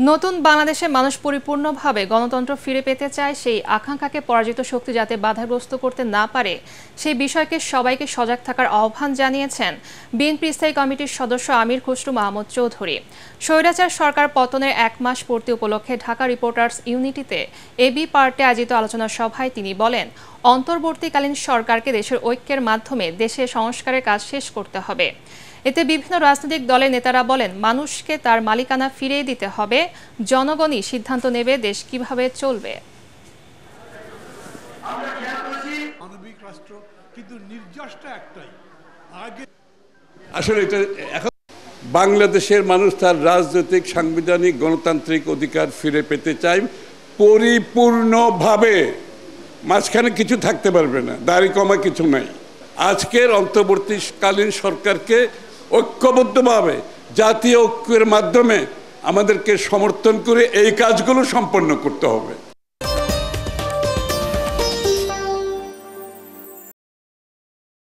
নতুন বাংলাদেশে মানুষ পরিপূর্ণভাবে গণতন্ত্র ফিরে পেতে চায়, সেই আকাঙ্ক্ষাকে পরাজিত শক্তি যাতে বাধাগ্রস্ত করতে না পারে সেই বিষয়কে সবাইকে সজাগ থাকার আহ্বান জানিয়েছেন বিএনপি স্থায়ী কমিটির সদস্য আমির খসরু মাহমুদ চৌধুরী। স্বৈরাচার সরকার পতনের 1 মাস পূর্তি উপলক্ষে ঢাকা রিপোর্টার্স ইউনিটিতে এবি পার্টে আয়োজিত আলোচনা সভায় তিনি বলেন, অন্তর্বর্তীকালীন সরকারকে দেশের ঐক্যের মাধ্যমে দেশে সংস্কারের কাজ শেষ করতে হবে। এতে বিভিন্ন রাজনৈতিক দলের নেতারা বলেন, মানুষকে তার মালিকানা ফিরিয়ে দিতে হবে, জনগণই সিদ্ধান্ত নেবে দেশ কিভাবে চলবে। মানবিক রাষ্ট্র, কিন্তু নির্যাসটা একটাই। আসলে এটা এখন বাংলাদেশের মানুষ তার রাজনৈতিক, সাংবিধানিক, গণতান্ত্রিক অধিকার ফিরে পেতে চায় পরিপূর্ণভাবে। মাঝখানে কিছু থাকতে পারবে না, দাড়ি কমা কিছু নাই। আজকের অন্তর্বর্তীকালীন সরকারকে ঐক্যবদ্ধভাবে জাতীয় ঐক্যের মাধ্যমে আমাদেরকে সমর্থন করে এই কাজগুলো সম্পন্ন করতে হবে।